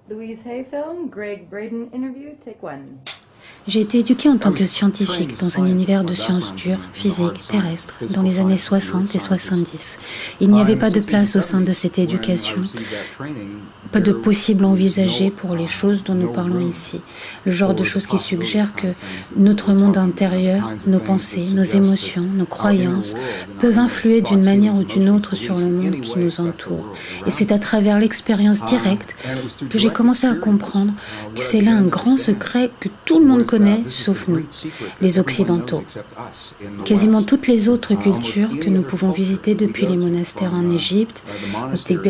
Louise Hay film, Greg Braden interview, take one. J'ai été éduquée en tant que scientifique dans un univers de sciences dures, physiques, terrestres, dans les années 60 et 70. Il n'y avait pas de place au sein de cette éducation, pas de possible envisagé pour les choses dont nous parlons ici. Le genre de choses qui suggèrent que notre monde intérieur, nos pensées, nos émotions, nos croyances peuvent influer d'une manière ou d'une autre sur le monde qui nous entoure. Et c'est à travers l'expérience directe que j'ai commencé à comprendre que c'est là un grand secret que tout le monde connaît, sauf nous, les Occidentaux. Quasiment toutes les autres cultures que nous pouvons visiter depuis les monastères en Égypte,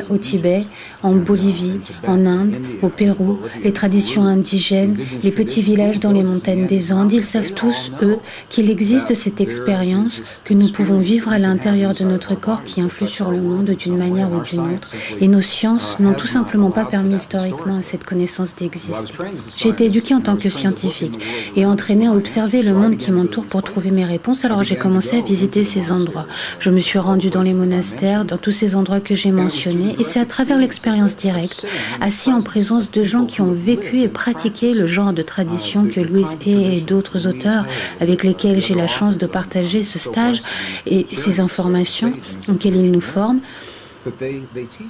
au Tibet, en Bolivie, en Inde, au Pérou, les traditions indigènes, les petits villages dans les montagnes des Andes, ils savent tous, eux, qu'il existe cette expérience que nous pouvons vivre à l'intérieur de notre corps qui influe sur le monde d'une manière ou d'une autre. Et nos sciences n'ont tout simplement pas permis historiquement à cette connaissance d'exister. J'ai été éduquée en tant que scientifique et entraînée à observer le monde qui m'entoure pour trouver mes réponses, alors j'ai commencé à visiter ces endroits. Je me suis rendue dans les monastères, dans tous ces endroits que j'ai mentionnés, et c'est à travers l'expérience directe, assis en présence de gens qui ont vécu et pratiqué le genre de tradition que Louise Hay et d'autres auteurs avec lesquels j'ai la chance de partager ce stage et ces informations auxquelles ils nous forment.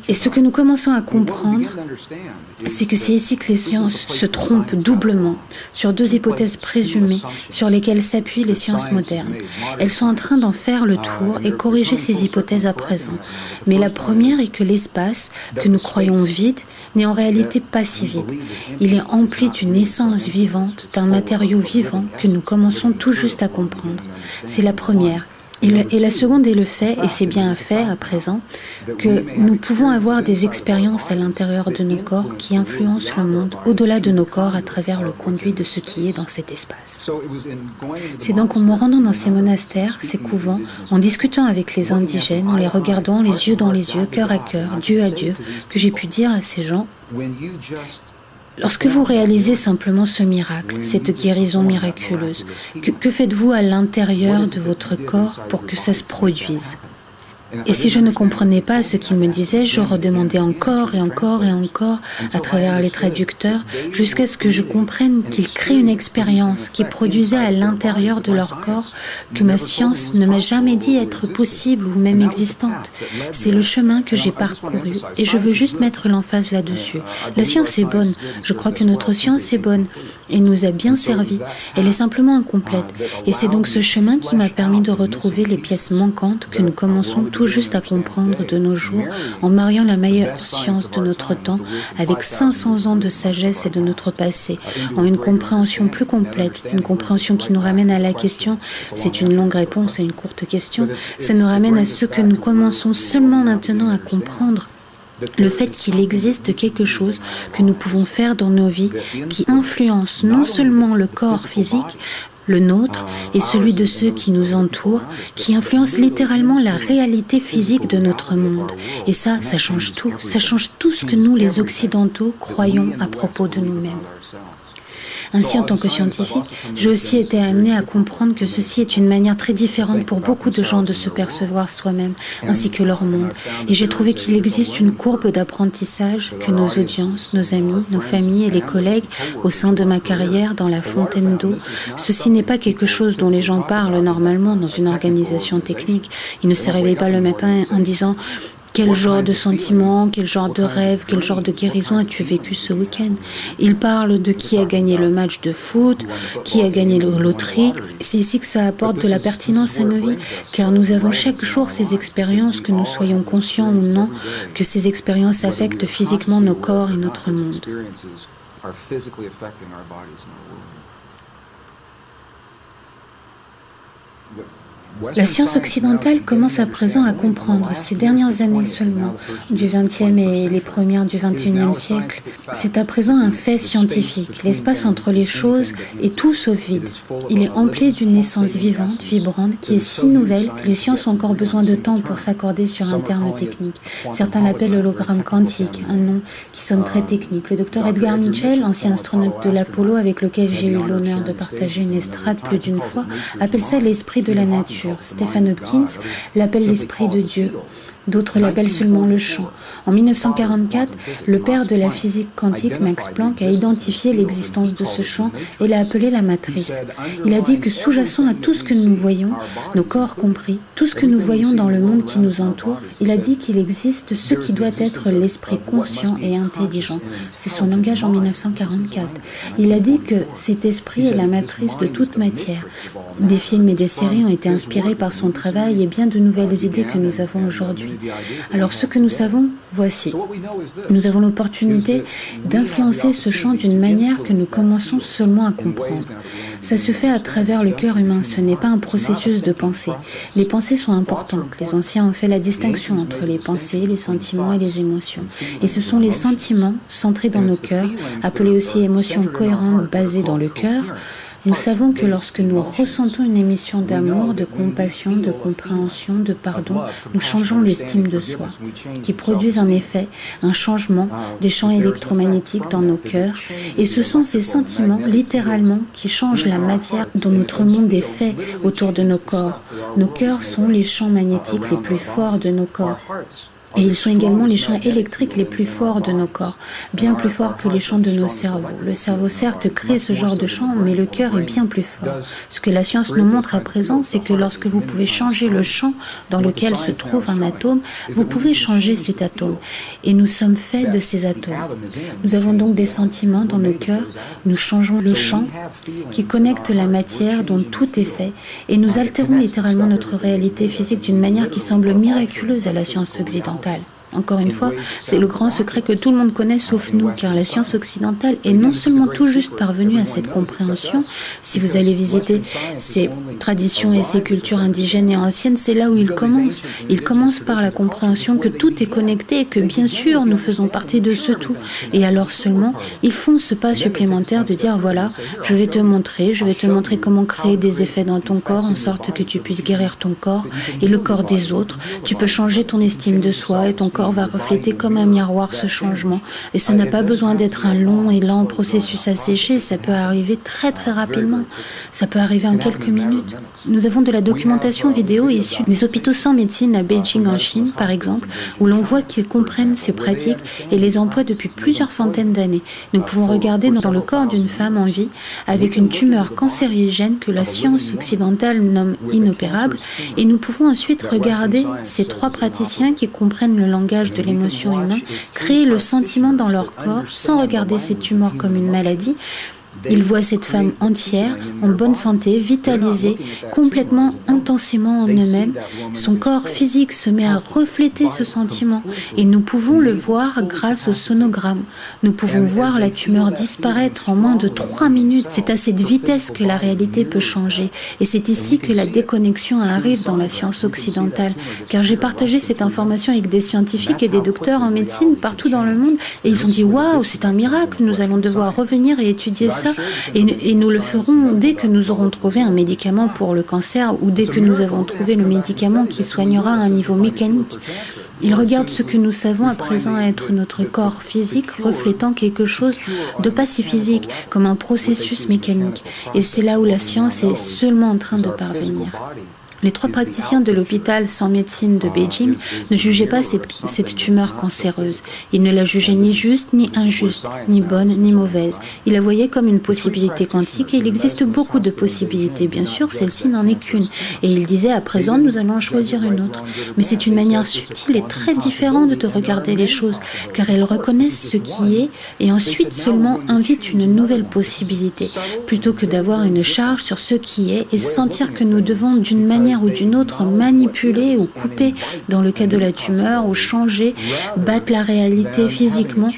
Et ce que nous commençons à comprendre, c'est que c'est ici que les sciences se trompent doublement sur deux hypothèses présumées sur lesquelles s'appuient les sciences modernes. Elles sont en train d'en faire le tour et corriger ces hypothèses à présent. Mais la première est que l'espace, que nous croyons vide, n'est en réalité pas si vide. Il est empli d'une essence vivante, d'un matériau vivant que nous commençons tout juste à comprendre. C'est la première. Et la seconde est le fait, et c'est bien un fait à présent, que nous pouvons avoir des expériences à l'intérieur de nos corps qui influencent le monde au-delà de nos corps à travers le conduit de ce qui est dans cet espace. C'est donc en me rendant dans ces monastères, ces couvents, en discutant avec les indigènes, en les regardant les yeux dans les yeux, cœur à cœur, Dieu à Dieu, que j'ai pu dire à ces gens: lorsque vous réalisez simplement ce miracle, cette guérison miraculeuse, que faites-vous à l'intérieur de votre corps pour que ça se produise ? Et si je ne comprenais pas ce qu'il me disait, je redemandais encore et encore et encore à travers les traducteurs jusqu'à ce que je comprenne qu'ils créent une expérience qui produisait à l'intérieur de leur corps que ma science ne m'a jamais dit être possible ou même existante. C'est le chemin que j'ai parcouru et je veux juste mettre l'emphase là-dessus. La science est bonne, je crois que notre science est bonne et nous a bien servi. Elle est simplement incomplète et c'est donc ce chemin qui m'a permis de retrouver les pièces manquantes que nous commençons tout juste à comprendre de nos jours en mariant la meilleure science de notre temps avec 500 ans de sagesse et de notre passé, en une compréhension plus complète, une compréhension qui nous ramène à la question, c'est une longue réponse à une courte question, ça nous ramène à ce que nous commençons seulement maintenant à comprendre. Le fait qu'il existe quelque chose que nous pouvons faire dans nos vies qui influence non seulement le corps physique, le nôtre et celui de ceux qui nous entourent, qui influence littéralement la réalité physique de notre monde. Et ça change tout. Ça change tout ce que nous, les Occidentaux, croyons à propos de nous-mêmes. Ainsi, en tant que scientifique, j'ai aussi été amenée à comprendre que ceci est une manière très différente pour beaucoup de gens de se percevoir soi-même, ainsi que leur monde. Et j'ai trouvé qu'il existe une courbe d'apprentissage que nos audiences, nos amis, nos familles et les collègues, au sein de ma carrière, dans la fontaine d'eau, ceci n'est pas quelque chose dont les gens parlent normalement dans une organisation technique. Ils ne se réveillent pas le matin en disant: quel genre de sentiments, quel genre de rêve, quel genre de guérison as-tu vécu ce week-end ? Ils parlent de qui a gagné le match de foot, qui a gagné la loterie. C'est ici que ça apporte de la pertinence à nos vies, car nous avons chaque jour ces expériences, que nous soyons conscients ou non, que ces expériences affectent physiquement nos corps et notre monde. La science occidentale commence à présent à comprendre, ces dernières années seulement, du XXe et les premières du XXIe siècle, c'est à présent un fait scientifique. L'espace entre les choses est tout sauf vide. Il est empli d'une essence vivante, vibrante, qui est si nouvelle que les sciences ont encore besoin de temps pour s'accorder sur un terme technique. Certains l'appellent l'hologramme quantique, un nom qui sonne très technique. Le docteur Edgar Mitchell, ancien astronaute de l'Apollo avec lequel j'ai eu l'honneur de partager une estrade plus d'une fois, appelle ça l'esprit de la nature. Stephen Hopkins l'appelle l'esprit de Dieu. D'autres l'appellent seulement le champ. En 1944, le père de la physique quantique, Max Planck, a identifié l'existence de ce champ et l'a appelé la matrice. Il a dit que sous-jacent à tout ce que nous voyons, nos corps compris, tout ce que nous voyons dans le monde qui nous entoure, il a dit qu'il existe ce qui doit être l'esprit conscient et intelligent. C'est son langage en 1944. Il a dit que cet esprit est la matrice de toute matière. Des films et des séries ont été inspirés par son travail et bien de nouvelles idées que nous avons aujourd'hui. Alors ce que nous savons, voici. Nous avons l'opportunité d'influencer ce champ d'une manière que nous commençons seulement à comprendre. Ça se fait à travers le cœur humain, ce n'est pas un processus de pensée. Les pensées sont importantes. Les anciens ont fait la distinction entre les pensées, les sentiments et les émotions. Et ce sont les sentiments centrés dans nos cœurs, appelés aussi émotions cohérentes basées dans le cœur. Nous savons que lorsque nous ressentons une émotion d'amour, de compassion, de compréhension, de pardon, nous changeons l'estime de soi, qui produisent en effet un changement des champs électromagnétiques dans nos cœurs. Et ce sont ces sentiments, littéralement, qui changent la matière dont notre monde est fait autour de nos corps. Nos cœurs sont les champs magnétiques les plus forts de nos corps. Et ils sont également les champs électriques les plus forts de nos corps, bien plus forts que les champs de nos cerveaux. Le cerveau, certes, crée ce genre de champs, mais le cœur est bien plus fort. Ce que la science nous montre à présent, c'est que lorsque vous pouvez changer le champ dans lequel se trouve un atome, vous pouvez changer cet atome. Et nous sommes faits de ces atomes. Nous avons donc des sentiments dans nos cœurs, nous changeons le champ qui connecte la matière dont tout est fait, et nous altérons littéralement notre réalité physique d'une manière qui semble miraculeuse à la science occidentale. Encore une fois, c'est le grand secret que tout le monde connaît sauf nous, car la science occidentale est non seulement tout juste parvenue à cette compréhension. Si vous allez visiter ces traditions et ces cultures indigènes et anciennes, c'est là où ils commencent. Ils commencent par la compréhension que tout est connecté et que bien sûr nous faisons partie de ce tout. Et alors seulement, ils font ce pas supplémentaire de dire voilà, je vais te montrer comment créer des effets dans ton corps en sorte que tu puisses guérir ton corps et le corps des autres. Tu peux changer ton estime de soi et ton corps va refléter comme un miroir ce changement. Et ça n'a pas besoin d'être un long et lent processus à sécher, ça peut arriver très très rapidement. Ça peut arriver en quelques minutes. Nous avons de la documentation vidéo issue des hôpitaux sans médecine à Beijing en Chine, par exemple, où l'on voit qu'ils comprennent ces pratiques et les emploient depuis plusieurs centaines d'années. Nous pouvons regarder dans le corps d'une femme en vie avec une tumeur cancérigène que la science occidentale nomme inopérable et nous pouvons ensuite regarder ces trois praticiens qui comprennent le langage de l'émotion humaine, créer le sentiment dans leur corps sans regarder ces tumeurs comme une maladie. Ils voient cette femme entière, en bonne santé, vitalisée, complètement, intensément en eux-mêmes. Son corps physique se met à refléter ce sentiment et nous pouvons le voir grâce au sonogramme. Nous pouvons voir la tumeur disparaître en moins de 3 minutes. C'est à cette vitesse que la réalité peut changer et c'est ici que la déconnexion arrive dans la science occidentale. Car j'ai partagé cette information avec des scientifiques et des docteurs en médecine partout dans le monde et ils ont dit « Waouh, c'est un miracle, nous allons devoir revenir et étudier ça. » Et nous le ferons dès que nous aurons trouvé un médicament pour le cancer ou dès que nous avons trouvé le médicament qui soignera à un niveau mécanique. Ils regardent ce que nous savons à présent être notre corps physique reflétant quelque chose de pas si physique, comme un processus mécanique. Et c'est là où la science est seulement en train de parvenir. Les 3 praticiens de l'hôpital sans médecine de Beijing ne jugeaient pas cette tumeur cancéreuse. Ils ne la jugeaient ni juste, ni injuste, ni bonne, ni mauvaise. Ils la voyaient comme une possibilité quantique et il existe beaucoup de possibilités. Bien sûr, celle-ci n'en est qu'une. Et ils disaient à présent, nous allons en choisir une autre. Mais c'est une manière subtile et très différente de regarder les choses, car elles reconnaissent ce qui est et ensuite seulement invitent une nouvelle possibilité, plutôt que d'avoir une charge sur ce qui est et sentir que nous devons d'une manière ou d'une autre manipuler ou couper dans le cas de la tumeur ou changer, battre la réalité physiquement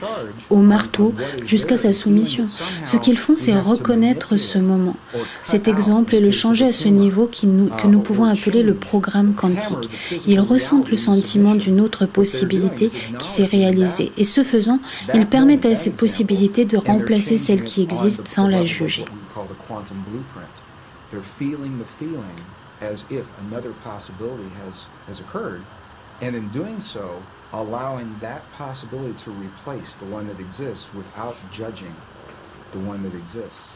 au marteau jusqu'à sa soumission. Ce qu'ils font, c'est reconnaître ce moment. Cet exemple et le changer à ce niveau que nous pouvons appeler le programme quantique. Ils ressentent le sentiment d'une autre possibilité qui s'est réalisée et ce faisant, ils permettent à cette possibilité de remplacer celle qui existe sans la juger. As if another possibility has occurred, and in doing so, allowing that possibility to replace the one that exists without judging the one that exists.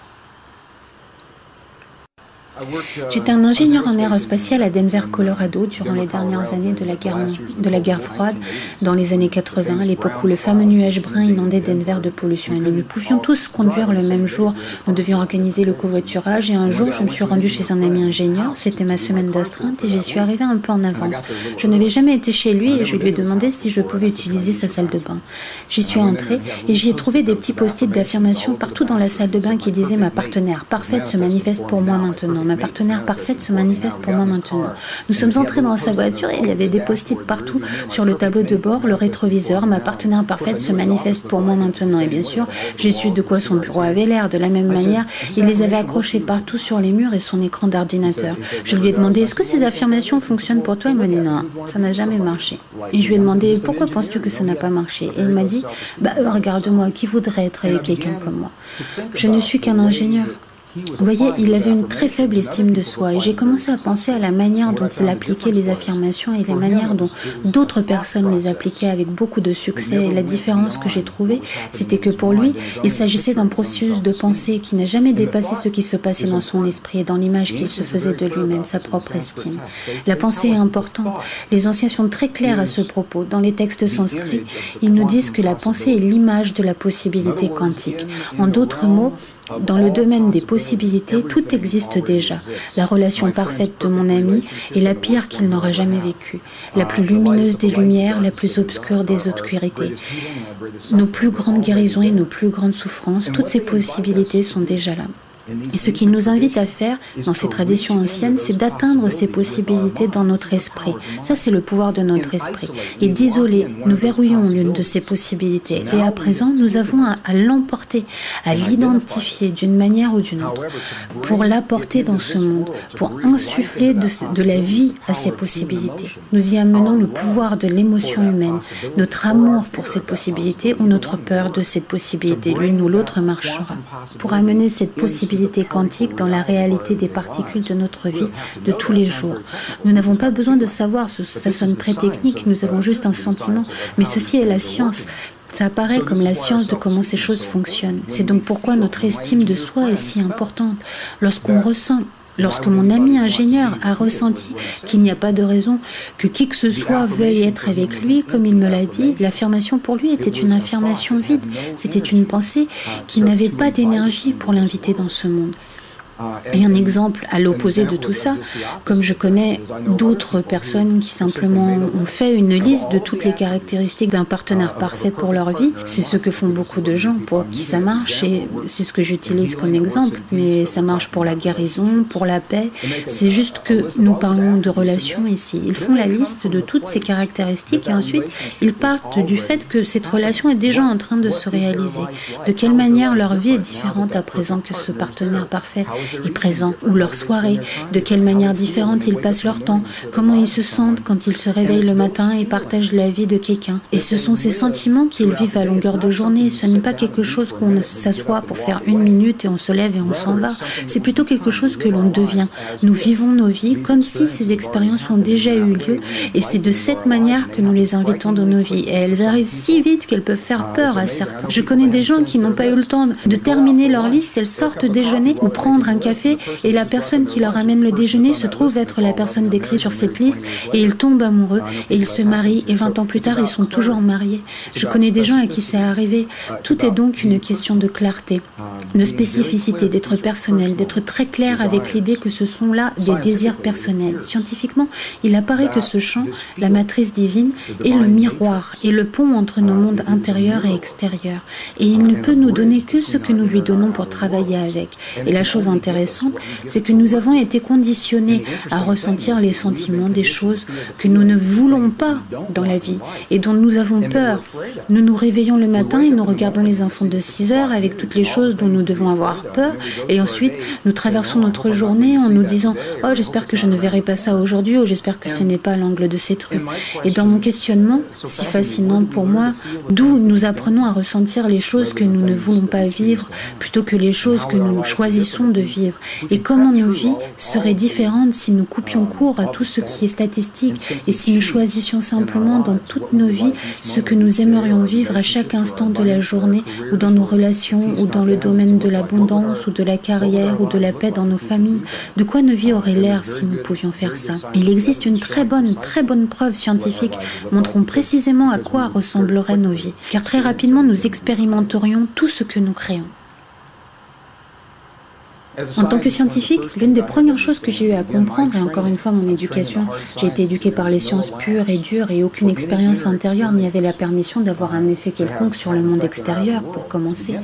J'étais un ingénieur en aérospatial à Denver, Colorado, durant les dernières années de la guerre froide, dans les années 80, à l'époque où le fameux nuage brun inondait Denver de pollution. Et nous ne pouvions tous conduire le même jour. Nous devions organiser le covoiturage et un jour, je me suis rendue chez un ami ingénieur. C'était ma semaine d'astreinte et j'y suis arrivée un peu en avance. Je n'avais jamais été chez lui et je lui ai demandé si je pouvais utiliser sa salle de bain. J'y suis entrée et j'y ai trouvé des petits post-it d'affirmation partout dans la salle de bain qui disaient « Ma partenaire parfaite se manifeste pour moi maintenant. Ma partenaire parfaite se manifeste pour moi maintenant. » Nous sommes entrés dans sa voiture et il y avait des post-it partout sur le tableau de bord, le rétroviseur. « Ma partenaire parfaite se manifeste pour moi maintenant. » Et bien sûr, j'ai su de quoi son bureau avait l'air. De la même manière, il les avait accrochés partout sur les murs et son écran d'ordinateur. Je lui ai demandé « Est-ce que ces affirmations fonctionnent pour toi ?» Il m'a dit « Non, ça n'a jamais marché. » Et je lui ai demandé « Pourquoi penses-tu que ça n'a pas marché ?» Et il m'a dit « Regarde-moi, qui voudrait être avec quelqu'un comme moi? Je ne suis qu'un ingénieur. » Vous voyez, il avait une très faible estime de soi et j'ai commencé à penser à la manière dont il appliquait les affirmations et la manière dont d'autres personnes les appliquaient avec beaucoup de succès. Et la différence que j'ai trouvée, c'était que pour lui, il s'agissait d'un processus de pensée qui n'a jamais dépassé ce qui se passait dans son esprit et dans l'image qu'il se faisait de lui-même, sa propre estime. La pensée est importante. Les anciens sont très clairs à ce propos. Dans les textes sanscrits, ils nous disent que la pensée est l'image de la possibilité quantique. En d'autres mots, dans le domaine des possibilités, tout existe déjà. La relation parfaite de mon ami est la pire qu'il n'aura jamais vécue, la plus lumineuse des lumières, la plus obscure des obscurités. Nos plus grandes guérisons et nos plus grandes souffrances, toutes ces possibilités sont déjà là. Et ce qu'il nous invite à faire, dans ces traditions anciennes, c'est d'atteindre ces possibilités dans notre esprit. Ça, c'est le pouvoir de notre esprit. Et d'isoler, nous verrouillons l'une de ces possibilités. Et à présent, nous avons à l'emporter, à l'identifier d'une manière ou d'une autre, pour l'apporter dans ce monde, pour insuffler de la vie à ces possibilités. Nous y amenons le pouvoir de l'émotion humaine, notre amour pour cette possibilité ou notre peur de cette possibilité. L'une ou l'autre marchera. Pour amener cette possibilité quantique dans la réalité des particules de notre vie de tous les jours. Nous n'avons pas besoin de savoir, ça sonne très technique, nous avons juste un sentiment, mais ceci est la science. Ça apparaît comme la science de comment ces choses fonctionnent. C'est donc pourquoi notre estime de soi est si importante. Lorsque mon ami ingénieur a ressenti qu'il n'y a pas de raison que qui que ce soit veuille être avec lui, comme il me l'a dit, l'affirmation pour lui était une affirmation vide. C'était une pensée qui n'avait pas d'énergie pour l'inviter dans ce monde. Et un exemple à l'opposé de tout ça, comme je connais d'autres personnes qui simplement ont fait une liste de toutes les caractéristiques d'un partenaire parfait pour leur vie, c'est ce que font beaucoup de gens pour qui ça marche et c'est ce que j'utilise comme exemple, mais ça marche pour la guérison, pour la paix, c'est juste que nous parlons de relations ici. Ils font la liste de toutes ces caractéristiques et ensuite ils partent du fait que cette relation est déjà en train de se réaliser. De quelle manière leur vie est différente à présent que ce partenaire parfait est présent, ou leur soirée, de quelle manière différente ils passent leur temps, comment ils se sentent quand ils se réveillent le matin et partagent la vie de quelqu'un. Et ce sont ces sentiments qu'ils vivent à longueur de journée. Ce n'est pas quelque chose qu'on s'assoit pour faire 1 minute et on se lève et on s'en va. C'est plutôt quelque chose que l'on devient. Nous vivons nos vies comme si ces expériences ont déjà eu lieu et c'est de cette manière que nous les invitons dans nos vies. Et elles arrivent si vite qu'elles peuvent faire peur à certains. Je connais des gens qui n'ont pas eu le temps de terminer leur liste, elles sortent déjeuner ou prendre un café et la personne qui leur amène le déjeuner se trouve être la personne décrite sur cette liste et ils tombent amoureux et ils se marient et 20 ans plus tard ils sont toujours mariés. Je connais des gens à qui c'est arrivé. Tout est donc une question de clarté, de spécificité, d'être personnel, d'être très clair avec l'idée que ce sont là des désirs personnels. Scientifiquement, il apparaît que ce champ, la matrice divine, est le miroir et le pont entre nos mondes intérieurs et extérieurs. Et il ne peut nous donner que ce que nous lui donnons pour travailler avec. Et la chose intéressante, c'est que nous avons été conditionnés à ressentir les sentiments des choses que nous ne voulons pas dans la vie et dont nous avons peur. Nous nous réveillons le matin et nous regardons les infos de 6 heures avec toutes les choses dont nous devons avoir peur et ensuite nous traversons notre journée en nous disant « Oh, j'espère que je ne verrai pas ça aujourd'hui » ou « J'espère que ce n'est pas l'angle de cette rue ». Et dans mon questionnement, si fascinant pour moi, d'où nous apprenons à ressentir les choses que nous ne voulons pas vivre plutôt que les choses que nous choisissons de vivre. vivre et comment nos vies seraient différentes si nous coupions court à tout ce qui est statistique et si nous choisissions simplement dans toutes nos vies ce que nous aimerions vivre à chaque instant de la journée ou dans nos relations ou dans le domaine de l'abondance ou de la carrière ou de la paix dans nos familles. De quoi nos vies auraient l'air si nous pouvions faire ça? Il existe une très bonne preuve scientifique montrant précisément à quoi ressembleraient nos vies, car très rapidement nous expérimenterions tout ce que nous créons. En tant que scientifique, l'une des premières choses que j'ai eu à comprendre, et encore une fois mon éducation, j'ai été éduquée par les sciences pures et dures et aucune expérience intérieure n'y avait la permission d'avoir un effet quelconque sur le monde extérieur, pour commencer.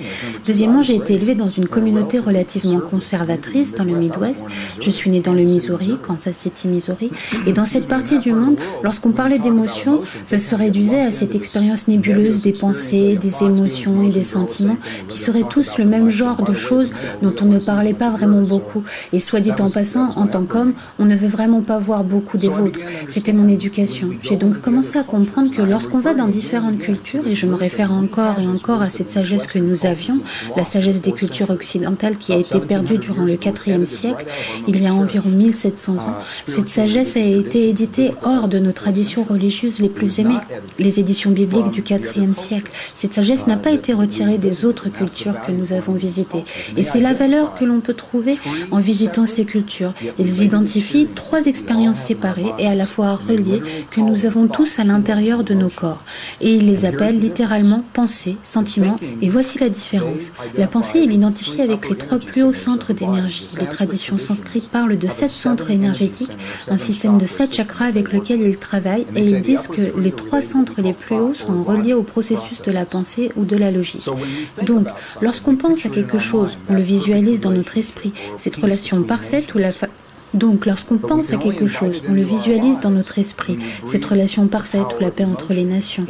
Deuxièmement, j'ai été élevée dans une communauté relativement conservatrice dans le Midwest. Je suis née dans le Missouri, Kansas City, Missouri, et dans cette partie du monde, lorsqu'on parlait d'émotions, ça se réduisait à cette expérience nébuleuse des pensées, des émotions et des sentiments, qui seraient tous le même genre de choses dont on ne parlait pas vraiment beaucoup. Et soit dit en passant, en tant qu'homme, on ne veut vraiment pas voir beaucoup des vôtres. C'était mon éducation. J'ai donc commencé à comprendre que lorsqu'on va dans différentes cultures, et je me réfère encore et encore à cette sagesse que nous avions, la sagesse des cultures occidentales qui a été perdue durant le IVe siècle, il y a environ 1700 ans, cette sagesse a été éditée hors de nos traditions religieuses les plus aimées, les éditions bibliques du IVe siècle. Cette sagesse n'a pas été retirée des autres cultures que nous avons visitées. Et c'est la valeur que l'on peut trouver en visitant ces cultures. Ils identifient 3 expériences séparées et à la fois reliées que nous avons tous à l'intérieur de nos corps. Et ils les appellent littéralement pensée, sentiment. Et voici la différence. La pensée est identifiée avec les 3 plus hauts centres d'énergie. Les traditions sanskrites parlent de 7 centres énergétiques, un système de 7 chakras avec lequel ils travaillent, et ils disent que les 3 centres les plus hauts sont reliés au processus de la pensée ou de la logique. Donc, lorsqu'on pense à quelque chose, on le visualise dans notre esprit, cette relation parfaite où la Donc, lorsqu'on pense à quelque chose, on le visualise dans notre esprit, cette relation parfaite ou la paix entre les nations.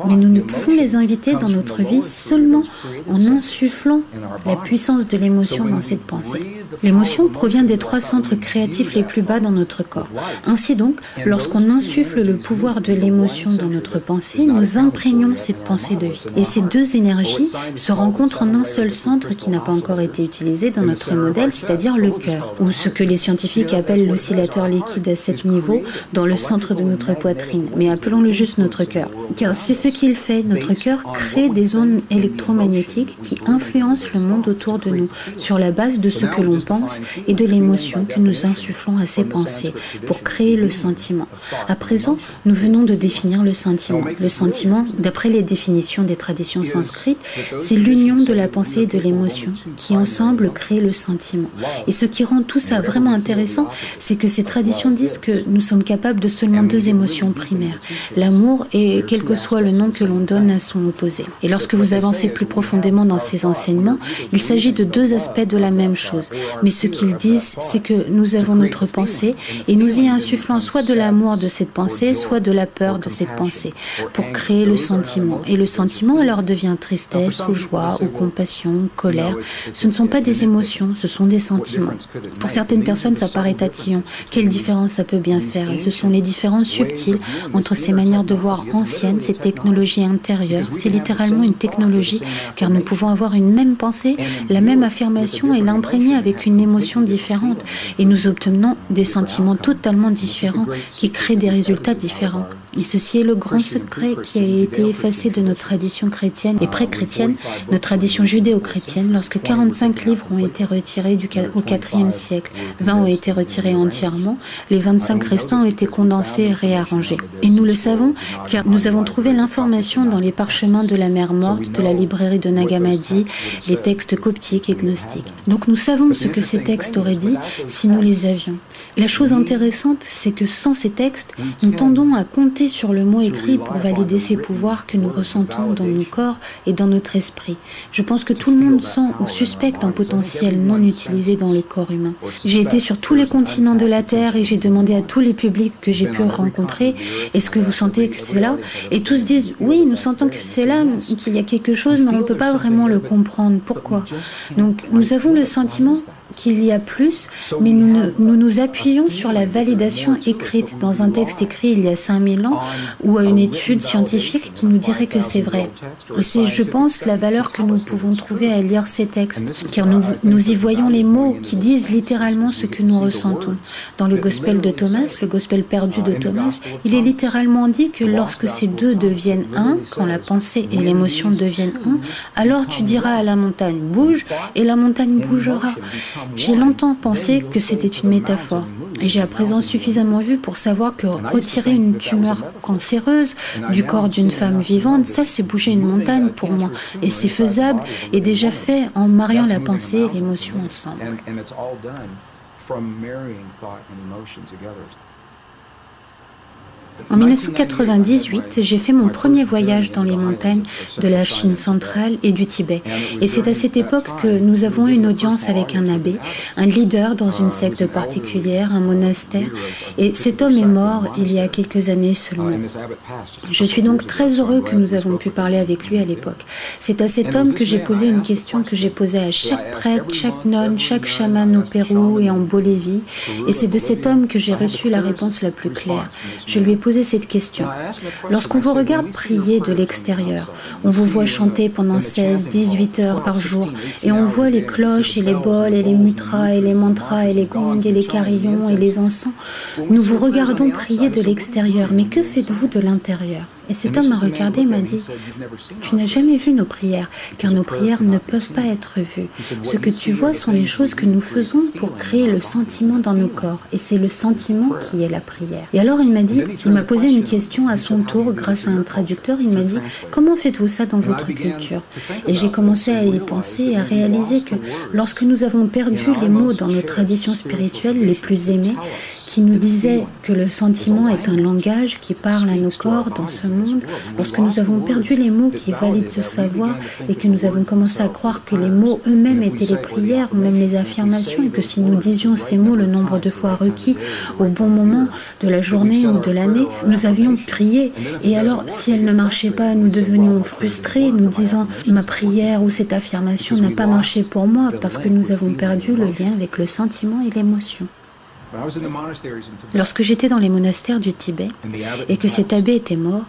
Mais nous ne pouvons les inviter dans notre vie seulement en insufflant la puissance de l'émotion dans cette pensée. L'émotion provient des 3 centres créatifs les plus bas dans notre corps. Ainsi donc, lorsqu'on insuffle le pouvoir de l'émotion dans notre pensée, nous imprégnons cette pensée de vie. Et ces 2 énergies se rencontrent en un seul centre qui n'a pas encore été utilisé dans notre modèle, c'est-à-dire le cœur, ou ce que les scientifiques appellent l'oscillateur liquide à 7 niveaux dans le centre de notre poitrine. Mais appelons-le juste notre cœur. Car c'est ce qu'il fait. Notre cœur crée des ondes électromagnétiques qui influencent le monde autour de nous sur la base de ce que l'on pense et de l'émotion que nous insufflons à ces pensées pour créer le sentiment. À présent, nous venons de définir le sentiment. Le sentiment, d'après les définitions des traditions sanskrites, c'est l'union de la pensée et de l'émotion qui ensemble créent le sentiment. Et ce qui rend tout ça vraiment intéressant, c'est que ces traditions disent que nous sommes capables de seulement 2 émotions primaires, l'amour et quel que soit le nom que l'on donne à son opposé. Et lorsque vous avancez plus profondément dans ces enseignements, il s'agit de 2 aspects de la même chose. Mais ce qu'ils disent, c'est que nous avons notre pensée et nous y insufflons soit de l'amour de cette pensée, soit de la peur de cette pensée, pour créer le sentiment. Et le sentiment alors devient tristesse ou joie ou compassion, ou colère. Ce ne sont pas des émotions, ce sont des sentiments. Pour certaines personnes, ça paraît tatillon. Quelle différence ça peut bien faire? Et ce sont les différences subtiles entre ces manières de voir anciennes, ces technologies intérieures. C'est littéralement une technologie, car nous pouvons avoir une même pensée, la même affirmation et l'imprégner avec une émotion différente. Et nous obtenons des sentiments totalement différents qui créent des résultats différents. Et ceci est le grand secret qui a été effacé de notre tradition chrétienne et pré-chrétienne, notre tradition judéo-chrétienne, lorsque 45 livres ont été retirés au IVe siècle. 20 ont été retirés entièrement, les 25 restants ont été condensés et réarrangés. Et nous le savons car nous avons trouvé l'information dans les parchemins de la mer Morte, de la librairie de Nag Hammadi, les textes coptiques et gnostiques. Donc nous savons ce que ces textes auraient dit si nous les avions. La chose intéressante, c'est que sans ces textes, nous tendons à compter sur le mot écrit pour valider ces pouvoirs que nous ressentons dans nos corps et dans notre esprit. Je pense que tout le monde sent ou suspecte un potentiel non utilisé dans le corps humain. J'ai été sur tous les continents de la Terre et j'ai demandé à tous les publics que j'ai pu rencontrer, est-ce que vous sentez que c'est là? Et tous disent, oui, nous sentons que c'est là, qu'il y a quelque chose, mais on ne peut pas vraiment le comprendre. Pourquoi? Donc, nous avons le sentiment qu'il y a plus, mais nous appuyons sur la validation écrite dans un texte écrit il y a 5000 ans ou à une étude scientifique qui nous dirait que c'est vrai. Et c'est, je pense, la valeur que nous pouvons trouver à lire ces textes, car nous y voyons les mots qui disent littéralement ce que nous ressentons. Dans le Gospel de Thomas, le Gospel perdu de Thomas, il est littéralement dit que lorsque ces deux deviennent un, quand la pensée et l'émotion deviennent un, alors tu diras à la montagne « bouge » et la montagne bougera. J'ai longtemps pensé que c'était une métaphore et j'ai à présent suffisamment vu pour savoir que retirer une tumeur cancéreuse du corps d'une femme vivante, ça c'est bouger une montagne pour moi et c'est faisable et déjà fait en mariant la pensée et l'émotion ensemble. En 1998, j'ai fait mon premier voyage dans les montagnes de la Chine centrale et du Tibet. Et c'est à cette époque que nous avons eu une audience avec un abbé, un leader dans une secte particulière, un monastère. Et cet homme est mort il y a quelques années seulement. Je suis donc très heureux que nous avons pu parler avec lui à l'époque. C'est à cet homme que j'ai posé une question que j'ai posée à chaque prêtre, chaque nonne, chaque chaman au Pérou et en Bolivie. Et c'est de cet homme que j'ai reçu la réponse la plus claire. Je lui ai posé cette question. Lorsqu'on vous regarde prier de l'extérieur, on vous voit chanter pendant 16, 18 heures par jour et on voit les cloches et les bols et les mudras et les mantras et les gongs et les carillons et les encens. Nous vous regardons prier de l'extérieur, mais que faites-vous de l'intérieur ? Et cet homme m'a regardé et m'a dit « Tu n'as jamais vu nos prières, car nos prières ne peuvent pas être vues. Ce que tu vois sont les choses que nous faisons pour créer le sentiment dans nos corps, et c'est le sentiment qui est la prière. » Et alors il m'a posé une question à son tour, grâce à un traducteur, il m'a dit « Comment faites-vous ça dans votre culture ?» Et j'ai commencé à y penser et à réaliser que lorsque nous avons perdu les mots dans nos traditions spirituelles les plus aimées, qui nous disaient que le sentiment est un langage qui parle à nos corps dans ce monde, lorsque nous avons perdu les mots qui valident ce savoir et que nous avons commencé à croire que les mots eux-mêmes étaient les prières ou même les affirmations et que si nous disions ces mots le nombre de fois requis au bon moment de la journée ou de l'année, nous avions prié. Et alors, si elle ne marchait pas, nous devenions frustrés, nous disant « ma prière ou cette affirmation n'a pas marché pour moi » parce que nous avons perdu le lien avec le sentiment et l'émotion. Lorsque j'étais dans les monastères du Tibet et que cet abbé était mort,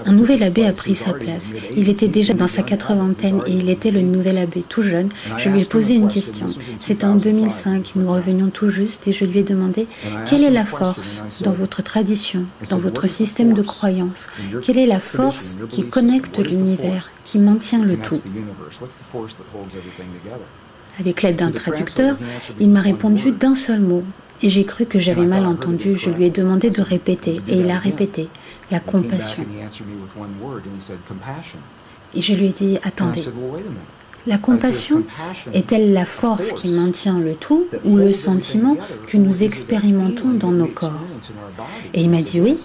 un nouvel abbé a pris sa place. Il était déjà dans sa 80aine et il était le nouvel abbé, tout jeune. Je lui ai posé une question. C'était en 2005, nous revenions tout juste et je lui ai demandé « Quelle est la force dans votre tradition, dans votre système de croyance? Quelle est la force qui connecte l'univers, qui maintient le tout ?» Avec l'aide d'un traducteur, il m'a répondu d'un seul mot. Et j'ai cru que j'avais mal entendu. Je lui ai demandé de répéter. Et il a répété. La compassion. Et je lui ai dit, attendez. La compassion est-elle la force qui maintient le tout ou le sentiment que nous expérimentons dans nos corps? Et il m'a dit oui.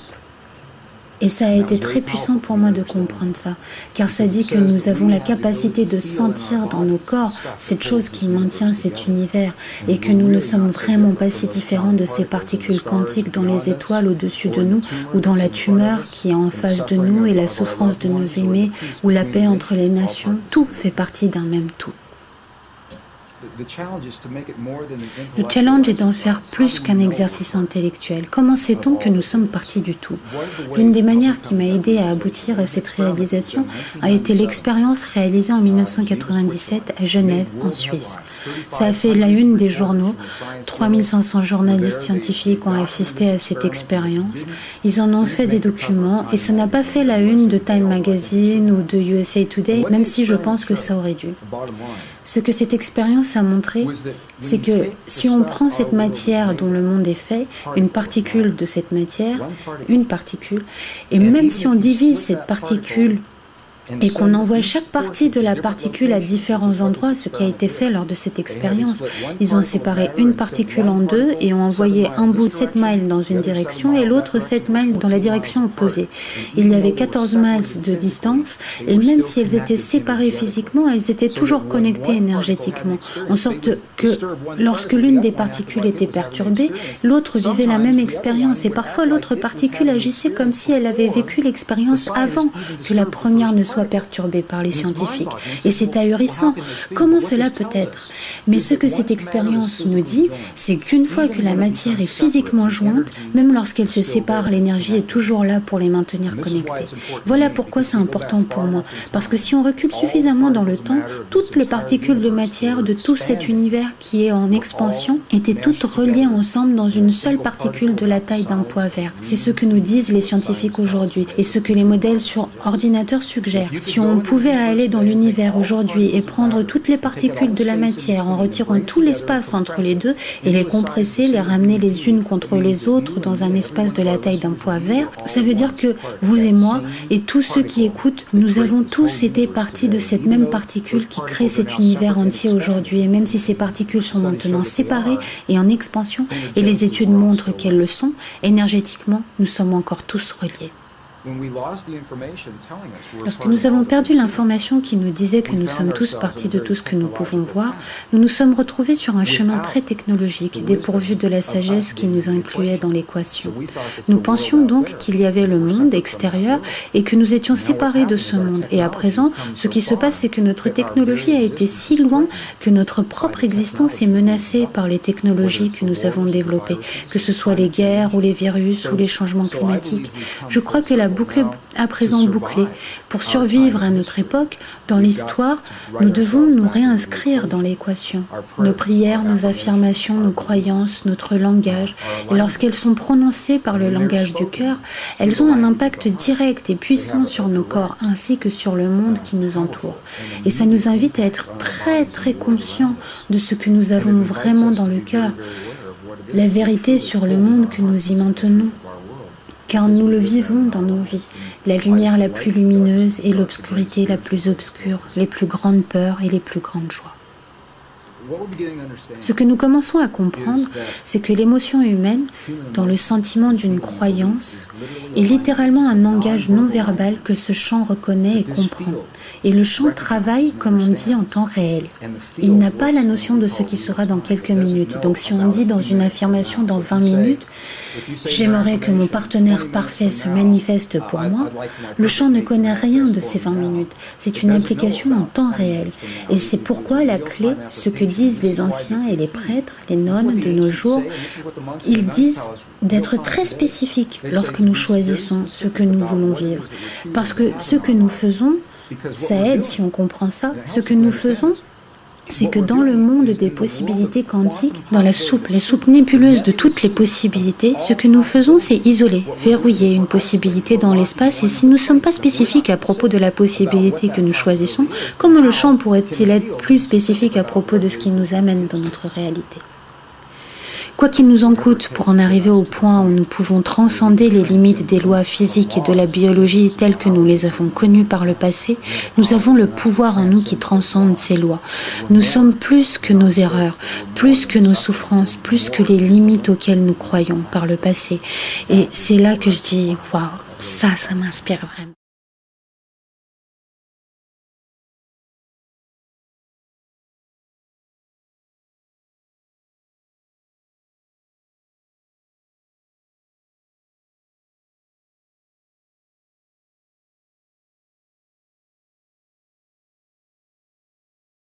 Et ça a été très puissant pour moi de comprendre ça, car ça dit que nous avons la capacité de sentir dans nos corps cette chose qui maintient cet univers et que nous ne sommes vraiment pas si différents de ces particules quantiques dans les étoiles au-dessus de nous ou dans la tumeur qui est en face de nous et la souffrance de nos aimés ou la paix entre les nations. Tout fait partie d'un même tout. Le challenge est d'en faire plus qu'un exercice intellectuel. Comment sait-on que nous sommes partie du tout? L'une des manières qui m'a aidé à aboutir à cette réalisation a été l'expérience réalisée en 1997 à Genève, en Suisse. Ça a fait la une des journaux. 3500 journalistes scientifiques ont assisté à cette expérience. Ils en ont fait des documents et ça n'a pas fait la une de Time Magazine ou de USA Today, même si je pense que ça aurait dû. Ce que cette expérience a montré, c'est que si on prend cette matière dont le monde est fait, une particule de cette matière, une particule, et même si on divise cette particule et qu'on envoie chaque partie de la particule à différents endroits, ce qui a été fait lors de cette expérience. Ils ont séparé une particule en deux et ont envoyé un bout de 7 miles dans une direction et l'autre 7 miles dans la direction opposée. Il y avait 14 miles de distance et même si elles étaient séparées physiquement, elles étaient toujours connectées énergétiquement, en sorte que lorsque l'une des particules était perturbée, l'autre vivait la même expérience et parfois l'autre particule agissait comme si elle avait vécu l'expérience avant que la première ne soit soit perturbé par les scientifiques. Et c'est ahurissant. Comment cela peut être? Mais ce que cette expérience nous dit, c'est qu'une fois que la matière est physiquement jointe, même lorsqu'elle se sépare, l'énergie est toujours là pour les maintenir connectés. Voilà pourquoi c'est important pour moi. Parce que si on recule suffisamment dans le temps, toutes les particules de matière de tout cet univers qui est en expansion étaient toutes reliées ensemble dans une seule particule de la taille d'un pois vert. C'est ce que nous disent les scientifiques aujourd'hui et ce que les modèles sur ordinateur suggèrent. Si on pouvait aller dans l'univers aujourd'hui et prendre toutes les particules de la matière en retirant tout l'espace entre les deux et les compresser, les ramener les unes contre les autres dans un espace de la taille d'un pois vert, ça veut dire que vous et moi et tous ceux qui écoutent, nous avons tous été partis de cette même particule qui crée cet univers entier aujourd'hui. Et même si ces particules sont maintenant séparées et en expansion, et les études montrent qu'elles le sont, énergétiquement, nous sommes encore tous reliés. Lorsque nous avons perdu l'information qui nous disait que nous sommes tous partis de tout ce que nous pouvons voir, nous nous sommes retrouvés sur un chemin très technologique, dépourvu de la sagesse qui nous incluait dans l'équation. Nous pensions donc qu'il y avait le monde extérieur et que nous étions séparés de ce monde. Et à présent, ce qui se passe, c'est que notre technologie a été si loin que notre propre existence est menacée par les technologies que nous avons développées, que ce soit les guerres ou les virus ou les changements climatiques. Je crois que la boucle est à présent bouclée. Pour survivre à notre époque, dans l'histoire, nous devons nous réinscrire dans l'équation. Nos prières, nos affirmations, nos croyances, notre langage, et lorsqu'elles sont prononcées par le langage du cœur, elles ont un impact direct et puissant sur nos corps ainsi que sur le monde qui nous entoure. Et ça nous invite à être très très conscients de ce que nous avons vraiment dans le cœur, la vérité sur le monde que nous y maintenons. Car nous le vivons dans nos vies, la lumière la plus lumineuse et l'obscurité la plus obscure, les plus grandes peurs et les plus grandes joies. Ce que nous commençons à comprendre, c'est que l'émotion humaine, dans le sentiment d'une croyance, est littéralement un langage non verbal que ce champ reconnaît et comprend. Et le champ travaille, comme on dit, en temps réel. Il n'a pas la notion de ce qui sera dans quelques minutes. Donc si on dit dans une affirmation dans 20 minutes, j'aimerais que mon partenaire parfait se manifeste pour moi, le champ ne connaît rien de ces 20 minutes. C'est une implication en temps réel. Et c'est pourquoi la clé, ce que disent les anciens et les prêtres, les nonnes de nos jours, ils disent d'être très spécifiques lorsque nous choisissons ce que nous voulons vivre. Parce que ce que nous faisons, ça aide si on comprend ça. Ce que nous faisons, c'est que dans le monde des possibilités quantiques, dans la soupe nébuleuse de toutes les possibilités, ce que nous faisons, c'est isoler, verrouiller une possibilité dans l'espace. Et si nous ne sommes pas spécifiques à propos de la possibilité que nous choisissons, comment le champ pourrait-il être plus spécifique à propos de ce qui nous amène dans notre réalité ? Quoi qu'il nous en coûte pour en arriver au point où nous pouvons transcender les limites des lois physiques et de la biologie telles que nous les avons connues par le passé, nous avons le pouvoir en nous qui transcende ces lois. Nous sommes plus que nos erreurs, plus que nos souffrances, plus que les limites auxquelles nous croyons par le passé. Et c'est là que je dis, waouh, ça m'inspire vraiment.